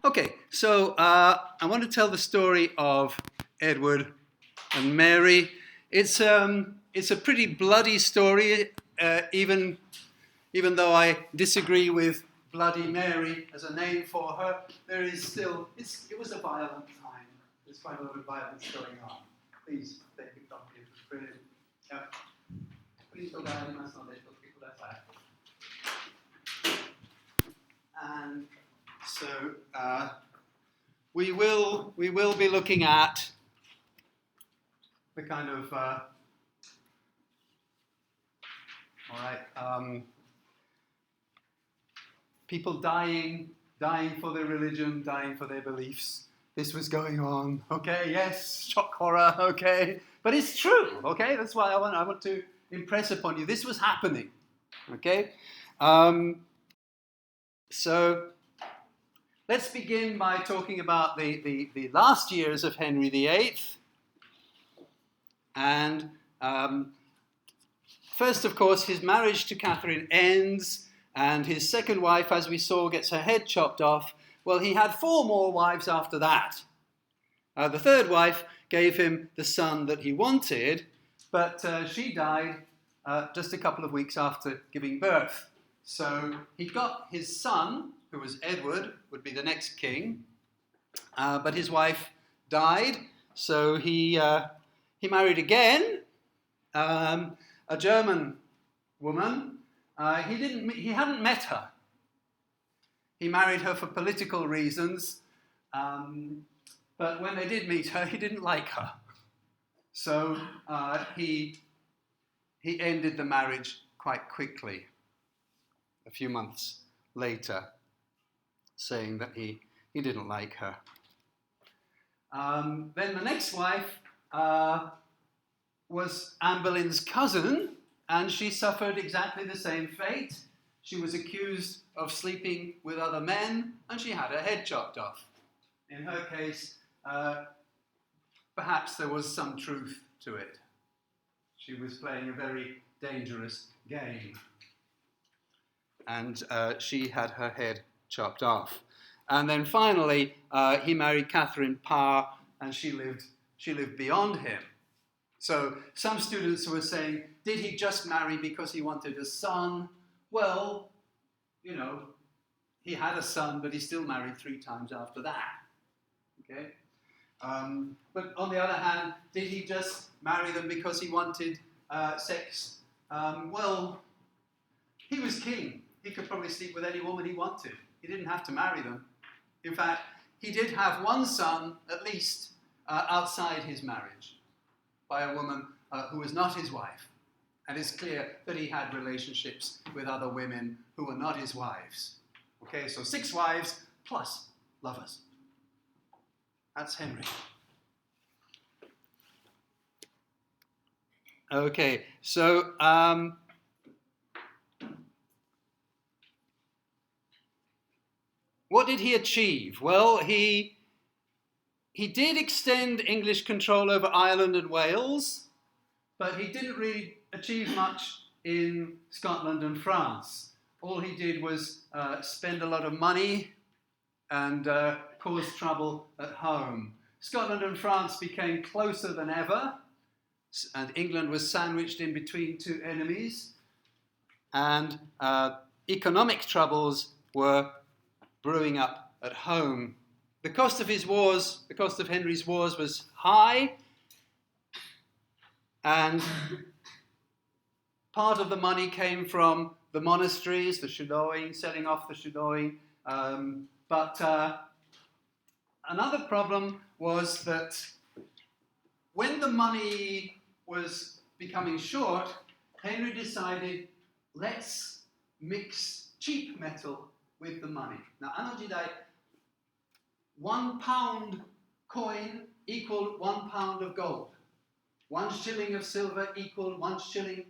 Okay, so I want to tell the story of Edward and Mary. It's a pretty bloody story, even though I disagree with Bloody Mary as a name for her. There is still it was a violent time. There's quite a lot of violence going on. Please take a copy of the print. Yeah. Please go down. You must not let people that back. And so we will be looking at the kind of people dying for their religion, dying for their beliefs. This was going on. Okay, yes, shock horror. Okay, but it's true. Okay, that's why I want to impress upon you. This was happening. Okay, so. Let's begin by talking about the last years of Henry VIII. And first, of course, his marriage to Catherine ends, and his second wife, as we saw, gets her head chopped off. Well, he had 4 more wives after that. The third wife gave him the son that he wanted, but she died just a couple of weeks after giving birth. So he got his son, who was Edward, would be the next king, but his wife died, so he married again, a German woman. He hadn't met her. He married her for political reasons, but when they did meet her, he didn't like her. So he ended the marriage quite quickly, a few months later, saying that he didn't like her. Then the next wife was Anne Boleyn's cousin, and she suffered exactly the same fate. She was accused of sleeping with other men, and she had her head chopped off. In her case, perhaps there was some truth to it. She was playing a very dangerous game, and she had her head chopped off. And then finally, he married Catherine Parr, and she lived beyond him. So some students were saying, did he just marry because he wanted a son? Well, he had a son, but he still married 3 times after that. Okay? But on the other hand, did he just marry them because he wanted sex? Well, he was king. He could probably sleep with any woman he wanted. He didn't have to marry them. In fact, he did have 1 son, at least, outside his marriage, by a woman who was not his wife. And it's clear that he had relationships with other women who were not his wives. Okay, so 6 wives plus lovers. That's Henry. Okay, so what did he achieve? Well, he did extend English control over Ireland and Wales, but he didn't really achieve much in Scotland and France. All he did was spend a lot of money and cause trouble at home. Scotland and France became closer than ever, and England was sandwiched in between 2 enemies, and economic troubles were brewing up at home. The cost of Henry's wars was high, and part of the money came from the monasteries, the shadowing, selling off the shadowing. But another problem was that when the money was becoming short, Henry decided, let's mix cheap metal with the money. Now, anodidai, 1 pound coin equaled 1 pound of gold. 1 shilling of silver equaled 1 shilling.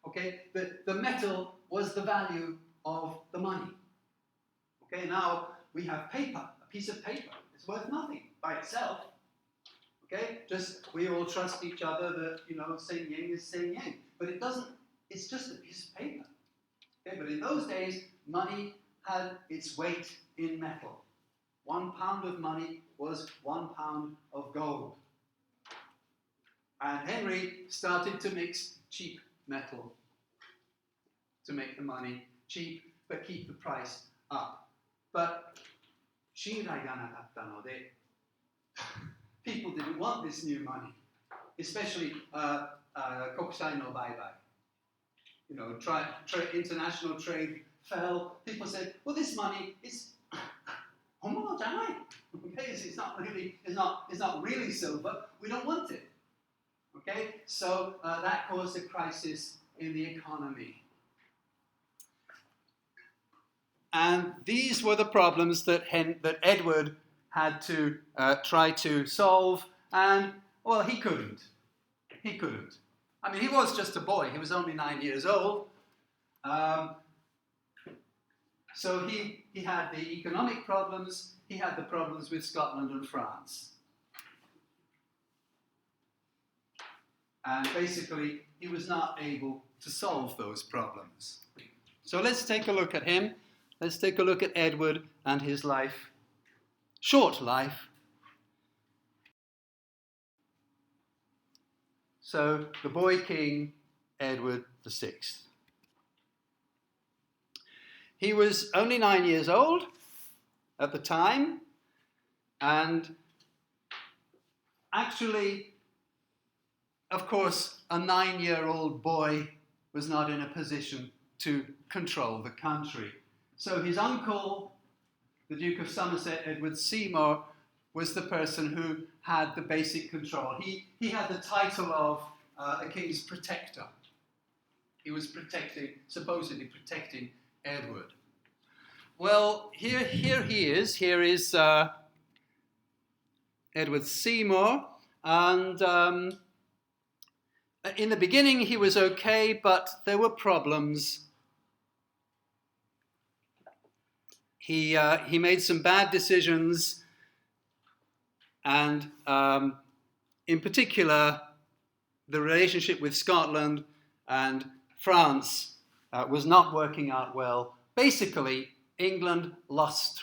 Okay, the metal was the value of the money. Okay, now we have paper, a piece of paper. It's worth nothing by itself. Okay, just we all trust each other that same yen is same yen, but it doesn't. It's just a piece of paper. Okay, but in those days, money had its weight in metal. £1 of money was £1 of gold. And Henry started to mix cheap metal to make the money cheap, but keep the price up. But people didn't want this new money, especially kokusai no baibai. You know, international trade fell. People said, well, this money is homono janai. Okay, it's not really silver. We don't want it. Okay, so that caused a crisis in the economy. And these were the problems that Edward had to try to solve, and, well, he couldn't. He couldn't. I mean, he was just a boy. He was only 9 years old. So he had the economic problems, he had the problems with Scotland and France. And basically, he was not able to solve those problems. So let's take a look at him. Let's take a look at Edward and his life. Short life. So, the boy king, Edward VI. He was only 9 years old at the time, and actually, of course, a 9-year-old boy was not in a position to control the country. So his uncle, the Duke of Somerset, Edward Seymour, was the person who had the basic control. He had the title of a king's protector. He was supposedly protecting Edward. Well, here he is. Here is Edward Seymour, and in the beginning he was okay, but there were problems. He made some bad decisions, and in particular, the relationship with Scotland and France was not working out well. Basically, England lost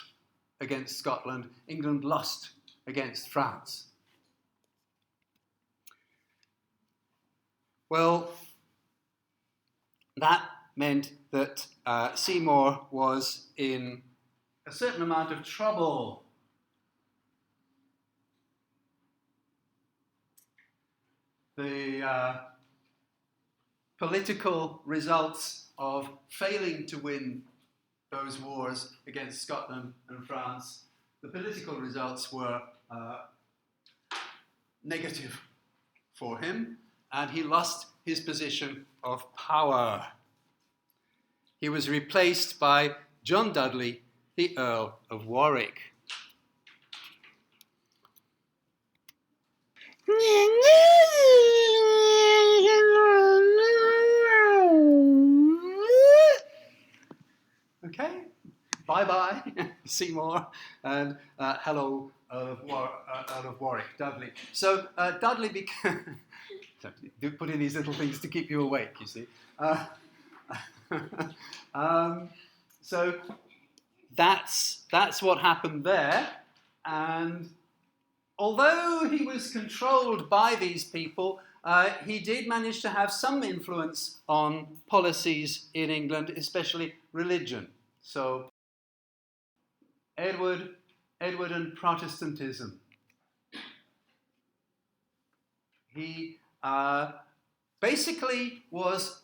against Scotland. England lost against France. Well, that meant that Seymour was in a certain amount of trouble. The political results of failing to win those wars against Scotland and France, the political results were negative for him, and he lost his position of power. He was replaced by John Dudley, the Earl of Warwick. Okay, bye-bye, Seymour, and hello, Earl of Warwick, Dudley. So Dudley became... Do put in these little things to keep you awake, you see. So that's what happened there, and although he was controlled by these people, he did manage to have some influence on policies in England, especially religion. So Edward and Protestantism. He basically was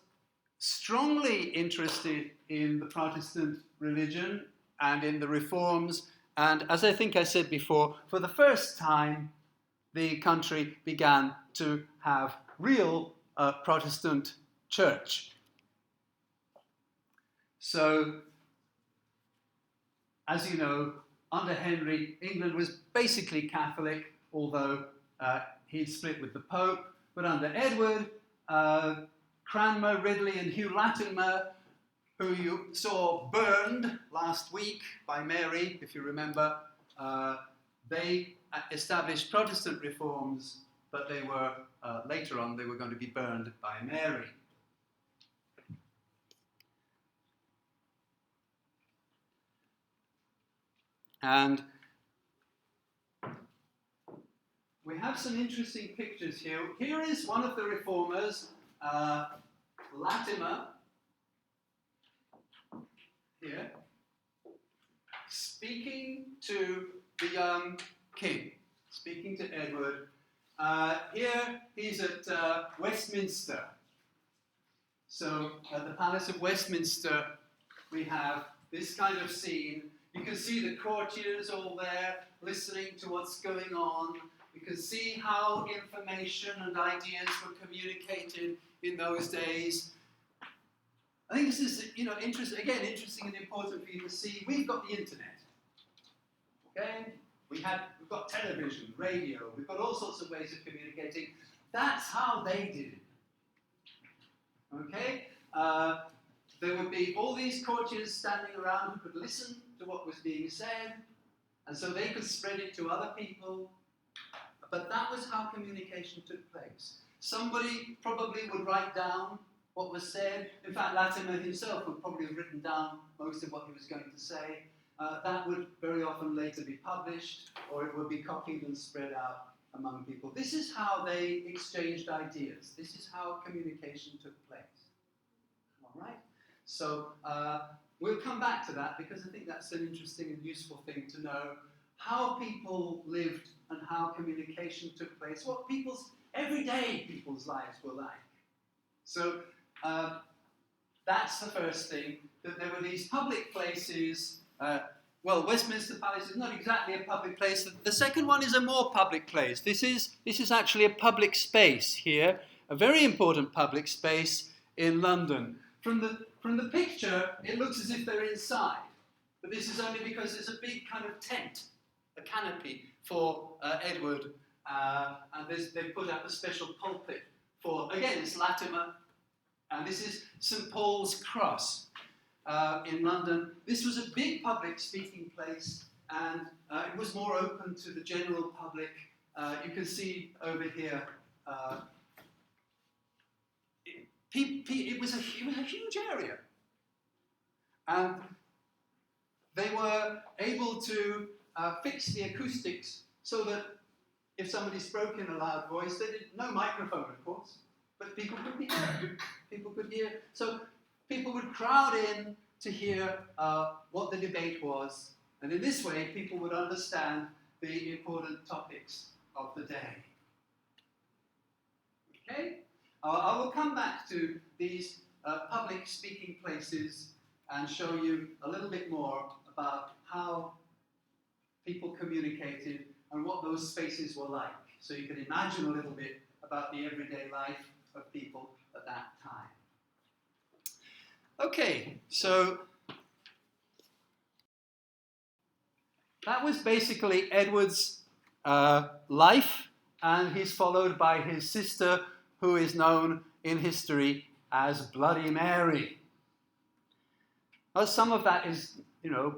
strongly interested in the Protestant religion and in the reforms, and as I think I said before, for the first time the country began to have real Protestant church. So, as you know, under Henry, England was basically Catholic, although he'd split with the Pope. But under Edward, Cranmer, Ridley and Hugh Latimer, who you saw burned last week by Mary, if you remember, they established Protestant reforms, but they were, later on, they were going to be burned by Mary. And we have some interesting pictures here. Here is one of the reformers, Latimer, here, speaking to the young king, speaking to Edward. Here he's at Westminster. So at the Palace of Westminster, we have this kind of scene. You can see the courtiers all there listening to what's going on. You can see how information and ideas were communicated in those days. I think this is, interesting and important for you to see. We've got the internet. Okay? We've got television, radio, we've got all sorts of ways of communicating. That's how they did it. Okay? There would be all these courtiers standing around who could listen to what was being said, and so they could spread it to other people. But that was how communication took place. Somebody probably would write down what was said. In fact, Latimer himself would probably have written down most of what he was going to say. That would very often later be published, or it would be copied and spread out among people. This is how they exchanged ideas. This is how communication took place. All right? So we'll come back to that because I think that's an interesting and useful thing to know. How people lived and how communication took place. What everyday people's lives were like. So that's the first thing, that there were these public places. Westminster Palace is not exactly a public place. The second one is a more public place. This is actually a public space here, a very important public space in London. From the picture, it looks as if they're inside, but this is only because there's a big kind of tent, a canopy for Edward, and they put up a special pulpit for, again, it's Latimer, and this is St. Paul's Cross. In London. This was a big public speaking place, and it was more open to the general public. You can see over here, it was a huge area. And they were able to fix the acoustics so that if somebody spoke in a loud voice, they didn't, no microphone, of course, but people could hear. People could hear. So people would crowd in to hear what the debate was, and in this way, people would understand the important topics of the day. Okay? I will come back to these public speaking places and show you a little bit more about how people communicated and what those spaces were like, so you can imagine a little bit about the everyday life of people at that time. Okay, so that was basically Edward's life, and he's followed by his sister, who is known in history as Bloody Mary. Well, some of that is,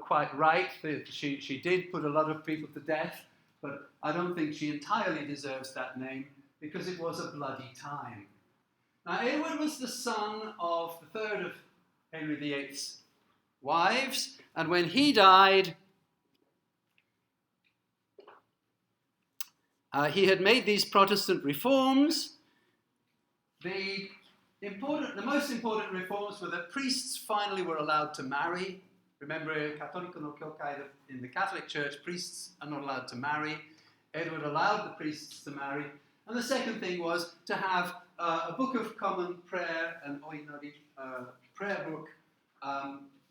quite right. She did put a lot of people to death, but I don't think she entirely deserves that name because it was a bloody time. Now, Edward was the son of the third of Henry VIII's wives, and when he died, he had made these Protestant reforms. The most important reforms were that priests finally were allowed to marry. Remember, in the Catholic Church, priests are not allowed to marry. Edward allowed the priests to marry. And the second thing was to have a book of common prayer, an oinori, prayer book,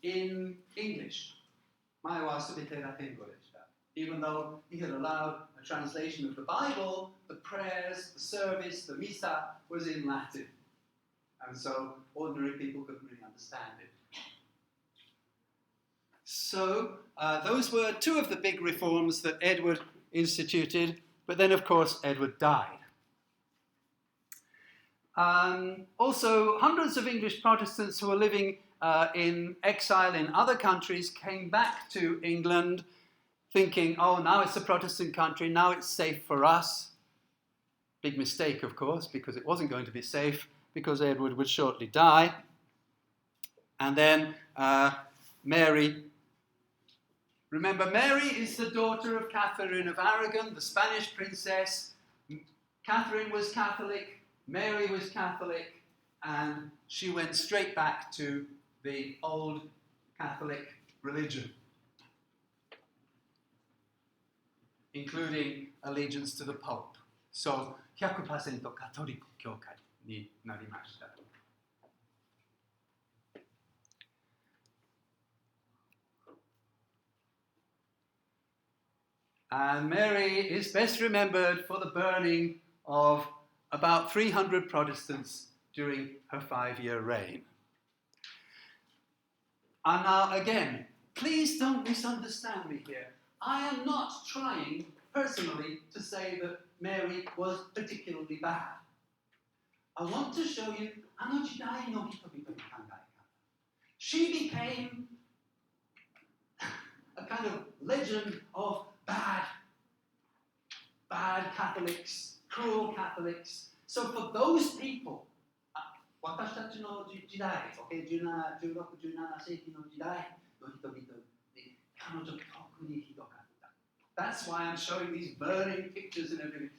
in English. Even though he had allowed a translation of the Bible, the prayers, the service, the misa was in Latin. And so ordinary people couldn't really understand it. So those were two of the big reforms that Edward instituted, but then of course Edward died. Also, hundreds of English Protestants who were living in exile in other countries came back to England thinking, oh, now it's a Protestant country, now it's safe for us. Big mistake, of course, because it wasn't going to be safe, because Edward would shortly die. And then Mary. Remember, Mary is the daughter of Catherine of Aragon, the Spanish princess, Catherine was Catholic, Mary was Catholic, and she went straight back to the old Catholic religion, including allegiance to the Pope. So, 100% カトリック教会になりました。And Mary is best remembered for the burning of about 300 Protestants during her 5-year reign. And now again, please don't misunderstand me here. I am not trying personally to say that Mary was particularly bad. I want to show you あの時代の人々の考え方. She became a kind of legend of bad Catholics, cruel Catholics. So for those people, 私たちの時代、16、17世紀の時代の人々で彼女特にひどかった。That's why I'm showing these burning pictures and everything.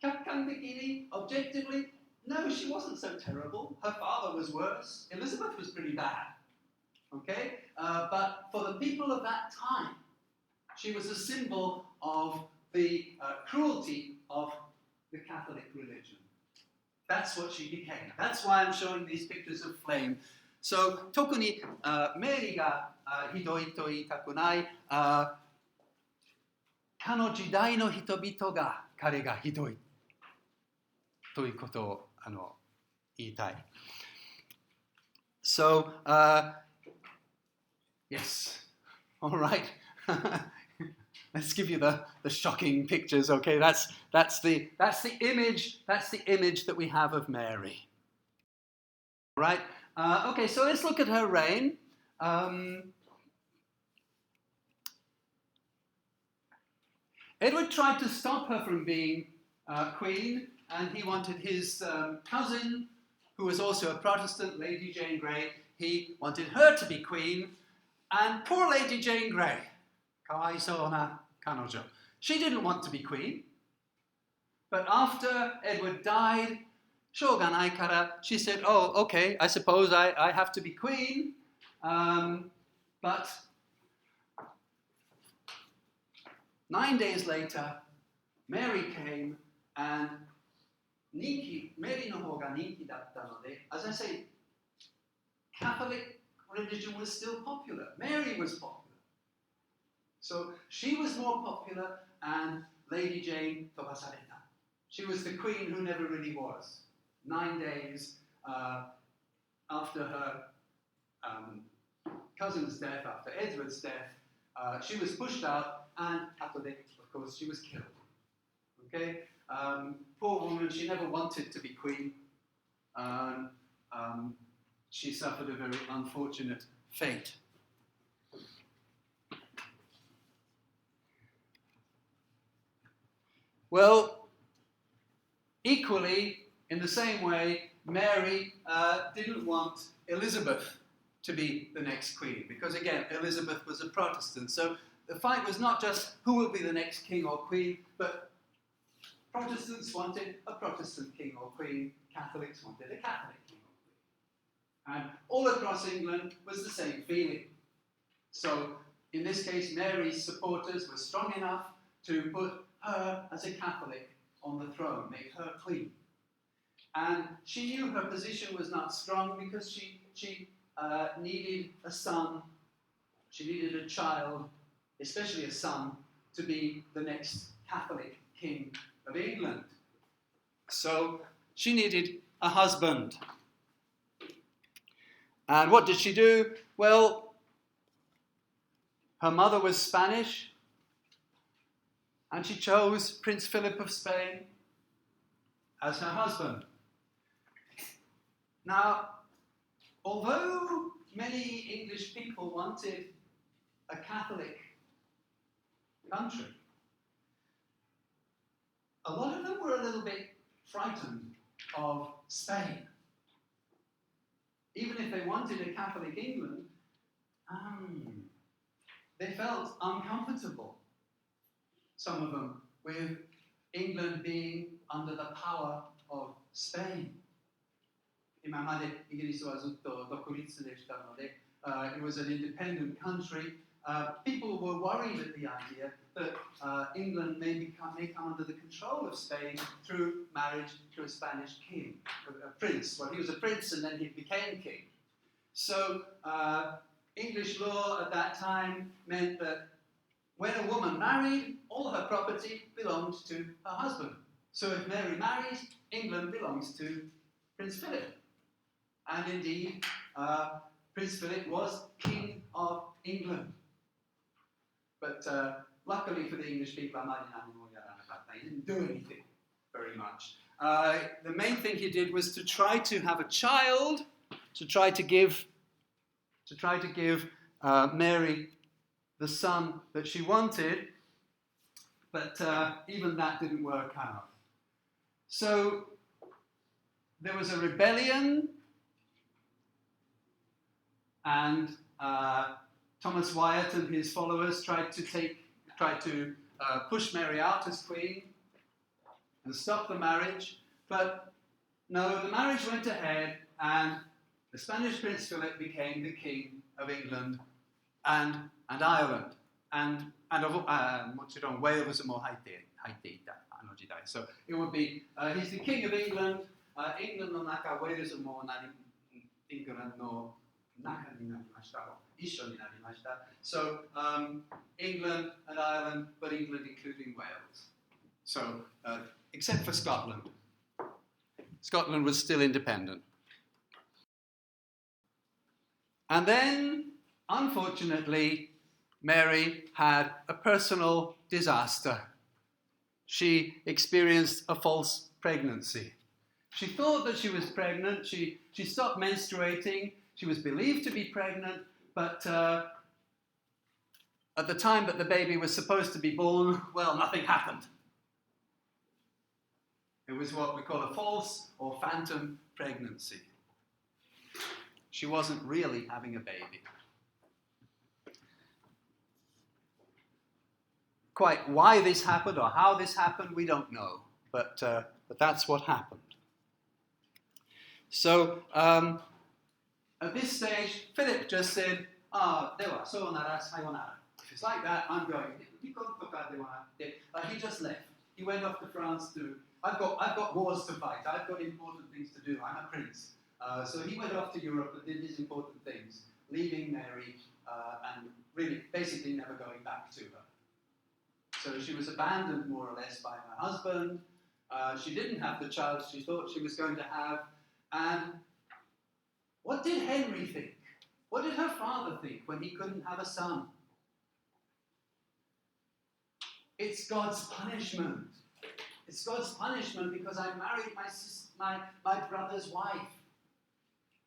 客観的に, objectively, no, she wasn't so terrible. Her father was worse. Elizabeth was pretty bad. Okay? But for the people of that time, she was a symbol of the cruelty of the Catholic religion. That's what she became. That's why I'm showing these pictures of flame. So, 特にメリーがひどいと言いたくない。他の時代の人々が彼がひどいということを言いたい。So, yes, all right. Let's give you the shocking pictures. Okay, that's the image that we have of Mary. All right. Okay, so let's look at her reign. Edward tried to stop her from being queen, and he wanted his cousin, who was also a Protestant, Lady Jane Grey. He wanted her to be queen, and poor Lady Jane Grey. かわいそうな彼女. She didn't want to be queen. But after Edward died, しょうがないから, she said, oh, okay, I suppose I have to be queen. But 9 days later, Mary came, and メリーの方が人気だったので, as I say, Catholic religion was still popular. Mary was popular. So she was more popular, and Lady Jane 飛ばされた. She was the queen who never really was. 9 days after her cousin's death, after Edward's death, she was pushed out, and after that, of course, she was killed. Okay? Poor woman, she never wanted to be queen. She suffered a very unfortunate fate. Well, equally, in the same way, Mary didn't want Elizabeth to be the next queen, because again, Elizabeth was a Protestant. So the fight was not just who will be the next king or queen, but Protestants wanted a Protestant king or queen, Catholics wanted a Catholic king or queen. And all across England was the same feeling. So in this case, Mary's supporters were strong enough to put her as a Catholic on the throne, make her queen. And she knew her position was not strong because she needed a son, she needed a child, especially a son, to be the next Catholic king of England. So she needed a husband. And what did she do? Well, her mother was Spanish, and she chose Prince Philip of Spain as her husband. Now, although many English people wanted a Catholic country, a lot of them were a little bit frightened of Spain. Even if they wanted a Catholic England, they felt uncomfortable, some of them, with England being under the power of Spain. 今までイギリスはずっと独立でしたので、it was an independent country. People were worried at the idea that England may come under the control of Spain through marriage to a Spanish king, a prince. Well, he was a prince and then he became king. So English law at that time meant that when a woman married, all her property belonged to her husband. So if Mary marries, England belongs to Prince Philip. And indeed, Prince Philip was King of England. But luckily for the English people, he didn't do anything very much. The main thing he did was to try to have a child, to try to give Mary the son that she wanted, but even that didn't work out. So there was a rebellion, and Thomas Wyatt and his followers tried to push Mary out as queen and stop the marriage, but no, the marriage went ahead, and the Spanish Prince Philip became the King of England and Ireland, and of Wales and Haiti. So it would be he's the King of England. England no naka Wales mo England no naka ni narimashita, isho ni narimashita. So England and Ireland, but England including Wales. So except for Scotland. Scotland was still independent. And then, unfortunately, Mary had a personal disaster. She experienced a false pregnancy. She thought that she was pregnant. She stopped menstruating. She was believed to be pregnant, but at the time that the baby was supposed to be born, well, nothing happened. It was what we call a false or phantom pregnancy. She wasn't really having a baby. Quite why this happened or how this happened, we don't know, but that's what happened. So at this stage, Philip just said, dewa, sayonara, sayonara. If it's like that, I'm going. He just left. He went off to France to, I've got wars to fight, I've got important things to do, I'm a prince. So he went off to Europe and did his important things, leaving Mary and really basically never going back to her. So she was abandoned more or less by her husband. She didn't have the child she thought she was going to have. And what did Henry think? What did her father think when he couldn't have a son? It's God's punishment. It's God's punishment because I married my brother's wife.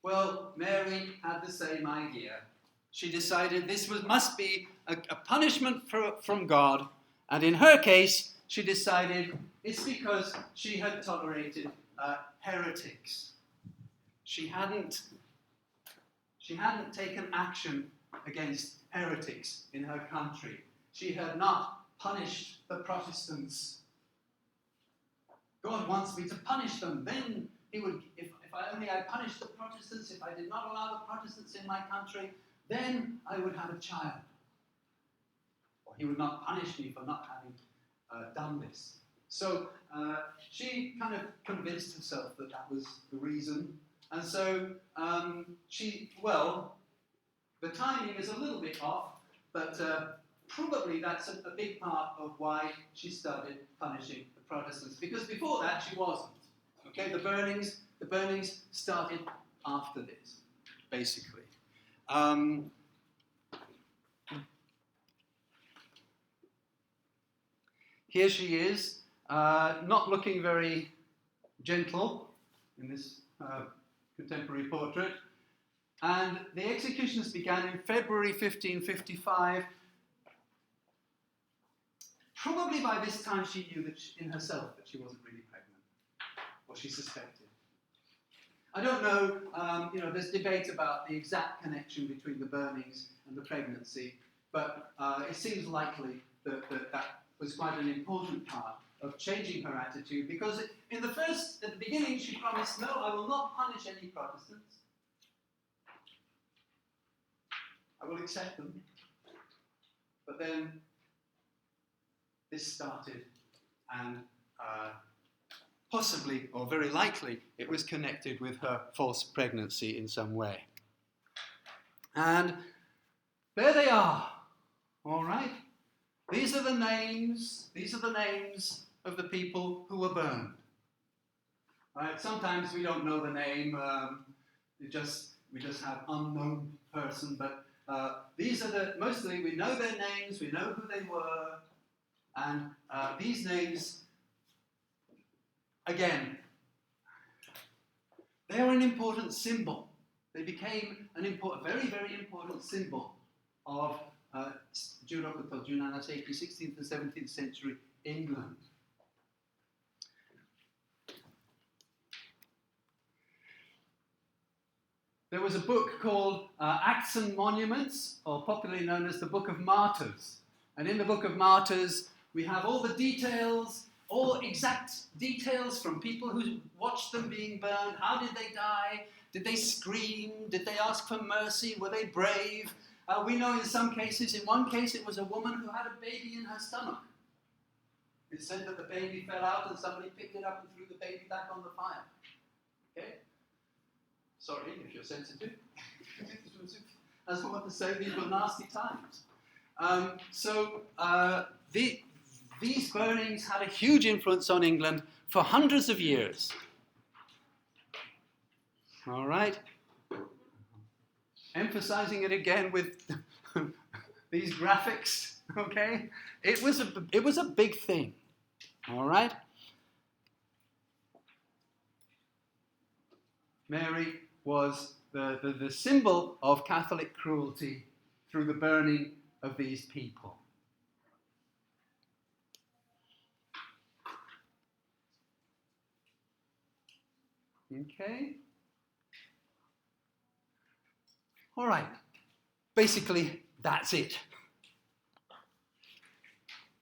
Well, Mary had the same idea. She decided this must be a punishment from God. And in her case, she decided it's because she had tolerated heretics. She hadn't taken action against heretics in her country. She had not punished the Protestants. God wants me to punish them. Then he would, if I punished the Protestants, if I did not allow the Protestants in my country, then I would have a child. Or he would not punish me for not having done this. So she kind of convinced herself that that was the reason. And so the timing is a little bit off, but probably that's a big part of why she started punishing the Protestants. Because before that, she wasn't. Okay, the burnings started after this, basically. Here she is, not looking very gentle in this contemporary portrait. And the executions began in February 1555. Probably by this time she knew in herself that she wasn't really pregnant, or she suspected. I don't know, there's debate about the exact connection between the burnings and the pregnancy, but it seems likely that was quite an important part of changing her attitude, because at the beginning, she promised, no, I will not punish any Protestants. I will accept them. But then this started, and possibly, or very likely, it was connected with her false pregnancy in some way. And there they are, all right? These are the names of the people who were burned. Right? Sometimes we don't know the name, we just have unknown person, but these are mostly we know their names, we know who they were, and these names, again, they are an important symbol. They became very, very important symbol of Junanate, 16th and 17th century England. There was a book called Acts and Monuments, or popularly known as the Book of Martyrs. And in the Book of Martyrs, we have all the details, all exact details from people who watched them being burned. How did they die? Did they scream? Did they ask for mercy? Were they brave? We know in some cases, in one case, it was a woman who had a baby in her stomach. It said that the baby fell out and somebody picked it up and threw the baby back on the fire. Okay? Sorry if you're sensitive. I just want to say these were nasty times. These burnings had a huge influence on England for hundreds of years. All right? Emphasizing it again with these graphics, okay? It was a big thing, all right? Mary was the symbol of Catholic cruelty through the burning of these people. Okay? All right. Basically, that's it.